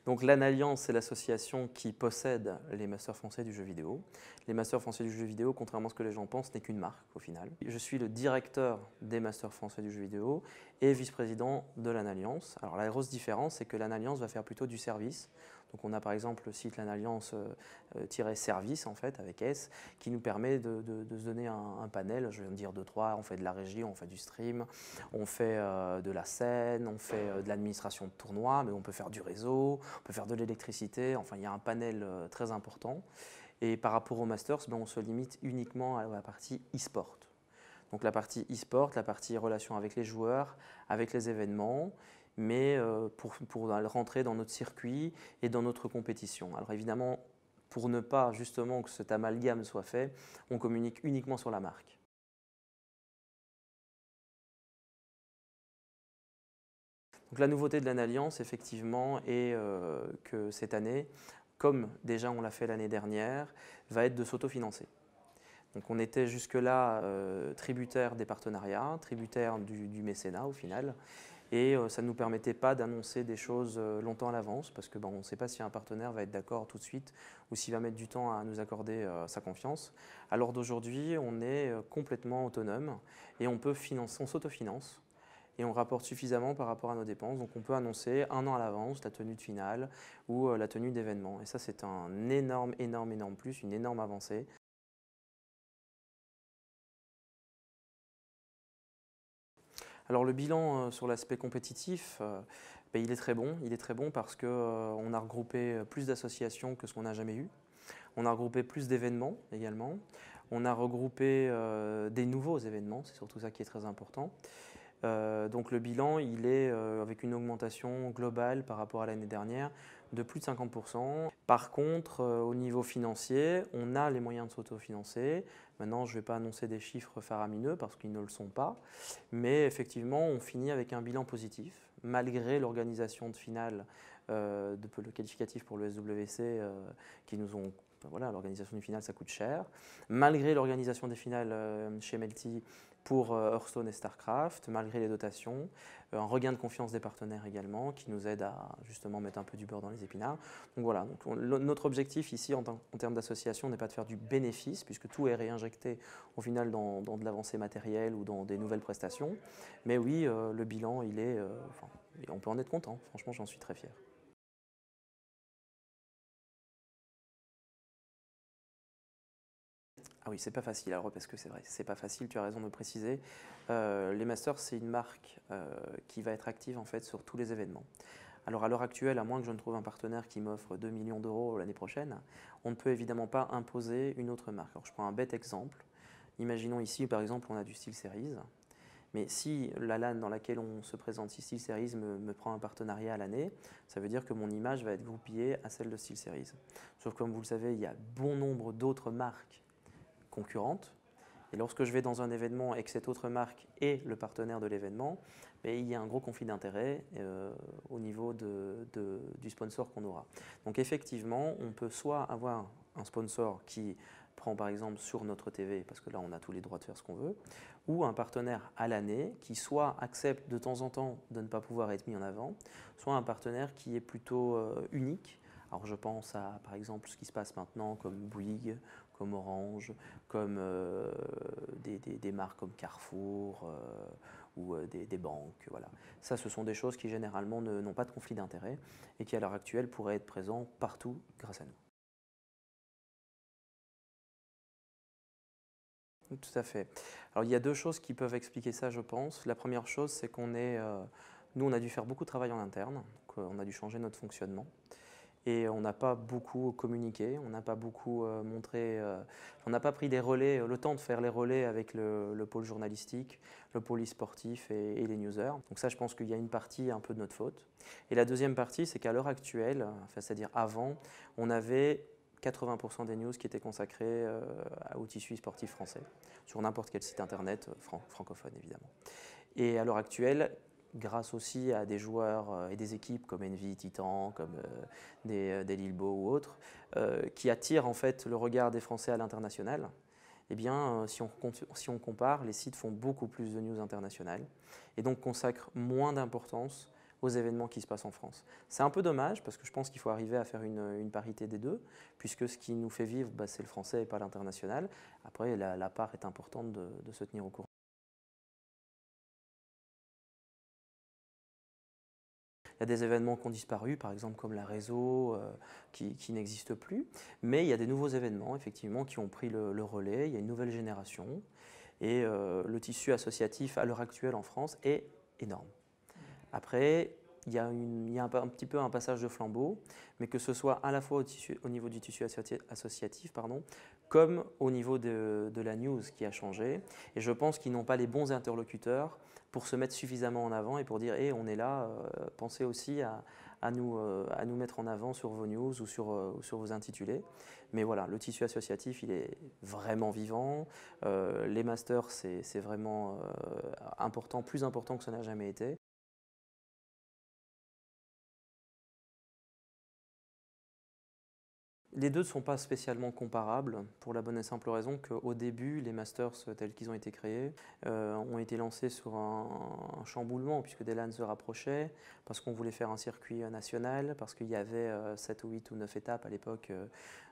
Donc l'Analliance, c'est l'association qui possède les Masters français du jeu vidéo. Les Masters français du jeu vidéo, contrairement à ce que les gens pensent, n'est qu'une marque au final. Je suis le directeur des Masters français du jeu vidéo et vice-président de l'Analliance. Alors la grosse différence, c'est que l'Analliance va faire plutôt du service. Donc on a par exemple le site l'Analliance-service en fait avec S qui nous permet de se donner un panel, je viens de dire 2-3, on fait de la régie, on fait du stream, on fait de la scène, on fait de l'administration de tournois, mais on peut faire du réseau, on peut faire de l'électricité, enfin il y a un panel très important. Et par rapport aux Masters, on se limite uniquement à la partie e-sport. Donc la partie e-sport, la partie relation avec les joueurs, avec les événements, mais pour rentrer dans notre circuit et dans notre compétition. Alors évidemment, pour ne pas justement que cet amalgame soit fait, on communique uniquement sur la marque. Donc la nouveauté de l'Analliance, effectivement, est que cette année, comme déjà on l'a fait l'année dernière, va être de s'autofinancer. Donc on était jusque-là tributaire des partenariats, tributaire du mécénat au final, et ça ne nous permettait pas d'annoncer des choses longtemps à l'avance, parce que on ne sait pas si un partenaire va être d'accord tout de suite ou s'il va mettre du temps à nous accorder sa confiance. Alors d'aujourd'hui, on est complètement autonome et on peut financer, on s'autofinance et on rapporte suffisamment par rapport à nos dépenses. Donc on peut annoncer un an à l'avance la tenue de finale ou la tenue d'événements. Et ça, c'est un énorme plus, une énorme avancée. Alors le bilan sur l'aspect compétitif, il est très bon. Il est très bon parce qu'on a regroupé plus d'associations que ce qu'on n'a jamais eu. On a regroupé plus d'événements également. On a regroupé des nouveaux événements, c'est surtout ça qui est très important. Donc le bilan, il est avec une augmentation globale par rapport à l'année dernière de plus de 50%. Par contre, au niveau financier, on a les moyens de s'autofinancer. Maintenant, je ne vais pas annoncer des chiffres faramineux parce qu'ils ne le sont pas. Mais effectivement, on finit avec un bilan positif, malgré l'organisation de finale le qualificatif pour le SWC qui nous ont... Voilà, l'organisation du final, ça coûte cher. Malgré l'organisation des finales chez Melty pour Hearthstone et StarCraft, malgré les dotations, un regain de confiance des partenaires également qui nous aide à justement mettre un peu du beurre dans les épinards. Donc voilà, notre objectif ici en termes d'association n'est pas de faire du bénéfice puisque tout est réinjecté au final dans de l'avancée matérielle ou dans des nouvelles prestations. Mais oui, le bilan, il est, on peut en être content. Franchement, j'en suis très fier. Ah oui, c'est pas facile, alors parce que c'est vrai, c'est pas facile, tu as raison de le préciser. Les Masters, c'est une marque qui va être active en fait sur tous les événements. Alors à l'heure actuelle, à moins que je ne trouve un partenaire qui m'offre 2 millions d'euros l'année prochaine, on ne peut évidemment pas imposer une autre marque. Alors je prends un bête exemple. Imaginons ici, par exemple, on a du SteelSeries. Mais si la LAN dans laquelle on se présente, si SteelSeries me prend un partenariat à l'année, ça veut dire que mon image va être goupillée à celle de SteelSeries. Sauf que comme vous le savez, il y a bon nombre d'autres marques concurrentes. Et lorsque je vais dans un événement et que cette autre marque est le partenaire de l'événement, il y a un gros conflit d'intérêts au niveau du sponsor qu'on aura. Donc effectivement, on peut soit avoir un sponsor qui prend par exemple sur notre TV, parce que là on a tous les droits de faire ce qu'on veut, ou un partenaire à l'année qui soit accepte de temps en temps de ne pas pouvoir être mis en avant, soit un partenaire qui est plutôt unique. Alors je pense à par exemple ce qui se passe maintenant comme Bouygues, comme Orange, comme des marques comme Carrefour ou des banques. Voilà. Ça, ce sont des choses qui généralement n'ont pas de conflit d'intérêt et qui à l'heure actuelle pourraient être présents partout grâce à nous. Tout à fait. Alors il y a deux choses qui peuvent expliquer ça, je pense. La première chose, c'est nous, on a dû faire beaucoup de travail en interne, donc, on a dû changer notre fonctionnement. Et on n'a pas beaucoup communiqué, on n'a pas beaucoup montré, on n'a pas pris des relais, le temps de faire les relais avec le pôle journalistique, le pôle e-sportif et les newsers. Donc ça, je pense qu'il y a une partie un peu de notre faute. Et la deuxième partie, c'est qu'à l'heure actuelle, enfin, c'est-à-dire avant, on avait 80% des news qui étaient consacrées au tissu sportif français, sur n'importe quel site internet francophone évidemment. Et à l'heure actuelle, grâce aussi à des joueurs et des équipes comme Envy, Titan, comme des Lilbo ou autres, qui attirent en fait le regard des Français à l'international, eh bien, si on compare, les sites font beaucoup plus de news internationales et donc consacrent moins d'importance aux événements qui se passent en France. C'est un peu dommage parce que je pense qu'il faut arriver à faire une parité des deux, puisque ce qui nous fait vivre, bah, c'est le français et pas l'international. Après, la part est importante de se tenir au courant. Il y a des événements qui ont disparu, par exemple comme la réseau, qui n'existe plus. Mais il y a des nouveaux événements, effectivement, qui ont pris le relais. Il y a une nouvelle génération. Et le tissu associatif, à l'heure actuelle en France, est énorme. Après, il y a un petit peu un passage de flambeau, mais que ce soit à la fois au niveau du tissu associatif, pardon, comme au niveau de la news qui a changé. Et je pense qu'ils n'ont pas les bons interlocuteurs pour se mettre suffisamment en avant et pour dire hey, on est là, pensez aussi à nous mettre en avant sur vos news ou sur vos intitulés. Mais voilà, le tissu associatif, il est vraiment vivant. Les masters, c'est vraiment important, plus important que ça n'a jamais été. Les deux ne sont pas spécialement comparables pour la bonne et simple raison qu'au début, les masters tels qu'ils ont été créés ont été lancés sur un chamboulement puisque Delan se rapprochait, parce qu'on voulait faire un circuit national, parce qu'il y avait 7 ou 8 ou 9 étapes à l'époque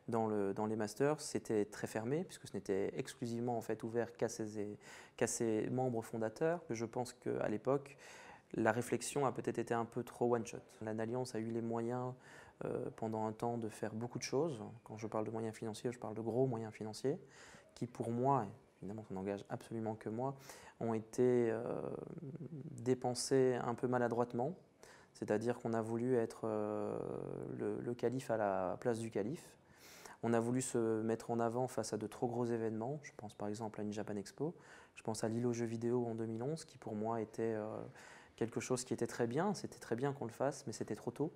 dans les masters. C'était très fermé puisque ce n'était exclusivement en fait ouvert qu'à ses membres fondateurs. Je pense qu'à l'époque, la réflexion a peut-être été un peu trop one-shot. L'Alliance a eu les moyens pendant un temps de faire beaucoup de choses. Quand je parle de moyens financiers, je parle de gros moyens financiers qui, pour moi, évidemment, ça n'engage absolument que moi, ont été dépensés un peu maladroitement. C'est-à-dire qu'on a voulu être le calife à la place du calife. On a voulu se mettre en avant face à de trop gros événements. Je pense par exemple à une Japan Expo. Je pense à l'île aux jeux vidéo en 2011, qui pour moi était quelque chose qui était très bien. C'était très bien qu'on le fasse, mais c'était trop tôt.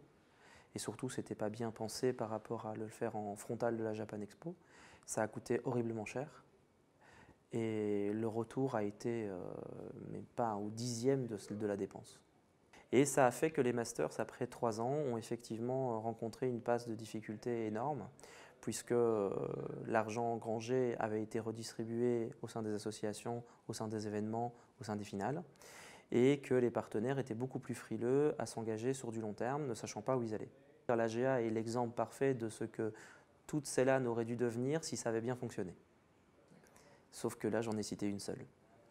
Et surtout, ce n'était pas bien pensé par rapport à le faire en frontal de la Japan Expo. Ça a coûté horriblement cher. Et le retour a été, mais pas au dixième de la dépense. Et ça a fait que les Masters, après 3 ans, ont effectivement rencontré une passe de difficulté énorme, puisque l'argent engrangé avait été redistribué au sein des associations, au sein des événements, au sein des finales, et que les partenaires étaient beaucoup plus frileux à s'engager sur du long terme, ne sachant pas où ils allaient. L'AGA est l'exemple parfait de ce que toute celle-là aurait dû devenir si ça avait bien fonctionné. Sauf que là, j'en ai cité une seule.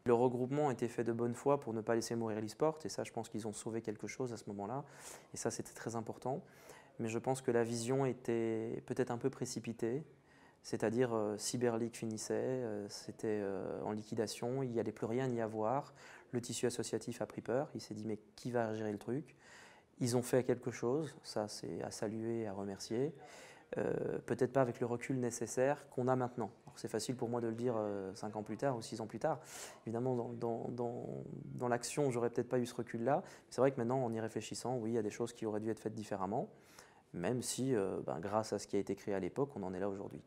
Le regroupement était fait de bonne foi pour ne pas laisser mourir l'e-sport, et ça, je pense qu'ils ont sauvé quelque chose à ce moment-là, et ça, c'était très important. Mais je pense que la vision était peut-être un peu précipitée, c'est-à-dire Cyber League finissait, c'était en liquidation, il n'y allait plus rien y avoir. Le tissu associatif a pris peur, il s'est dit mais qui va gérer le truc? Ils ont fait quelque chose, ça c'est à saluer et à remercier. Peut-être pas avec le recul nécessaire qu'on a maintenant. C'est facile pour moi de le dire 5 ans plus tard ou 6 ans plus tard. Évidemment, dans l'action, j'aurais peut-être pas eu ce recul-là. C'est vrai que maintenant, en y réfléchissant, oui, il y a des choses qui auraient dû être faites différemment, même si, grâce à ce qui a été créé à l'époque, on en est là aujourd'hui.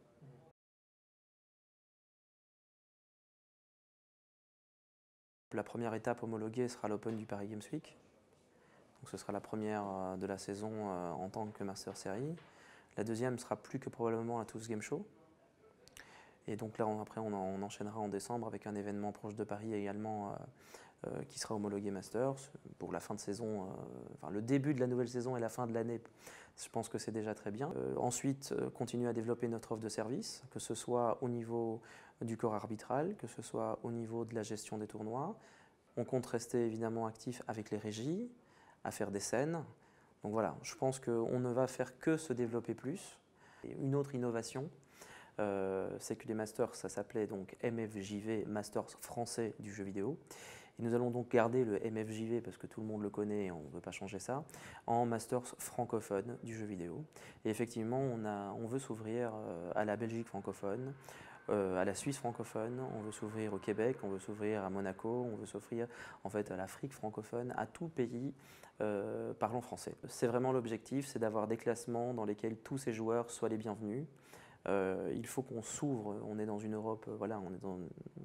La première étape homologuée sera l'Open du Paris Games Week. Donc ce sera la première de la saison en tant que Master Series. La deuxième sera plus que probablement la TOS Game Show. Et donc là, après, on enchaînera en décembre avec un événement proche de Paris également qui sera homologué Masters pour la fin de saison, enfin le début de la nouvelle saison et la fin de l'année. Je pense que c'est déjà très bien. Ensuite, continuer à développer notre offre de service, que ce soit au niveau du corps arbitral, que ce soit au niveau de la gestion des tournois. On compte rester évidemment actif avec les régies, à faire des scènes. Donc voilà, je pense qu'on ne va faire que se développer plus. Et une autre innovation, c'est que les Masters, ça s'appelait donc MFJV, Masters français du jeu vidéo. Et nous allons donc garder le MFJV, parce que tout le monde le connaît et on ne veut pas changer ça, en Masters francophone du jeu vidéo. Et effectivement, on veut s'ouvrir à la Belgique francophone, à la Suisse francophone, on veut s'ouvrir au Québec, on veut s'ouvrir à Monaco, on veut s'ouvrir en fait à l'Afrique francophone, à tout pays parlant français. C'est vraiment l'objectif, c'est d'avoir des classements dans lesquels tous ces joueurs soient les bienvenus. Il faut qu'on s'ouvre, on est dans une Europe, voilà,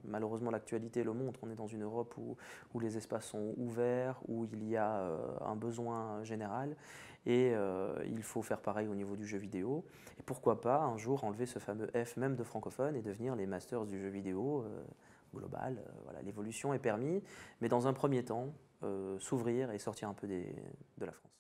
malheureusement l'actualité le montre, on est dans une Europe où les espaces sont ouverts, où il y a un besoin général, et il faut faire pareil au niveau du jeu vidéo. Et pourquoi pas un jour enlever ce fameux F même de francophone et devenir les masters du jeu vidéo global, voilà, l'évolution est permise, mais dans un premier temps, s'ouvrir et sortir un peu de la France.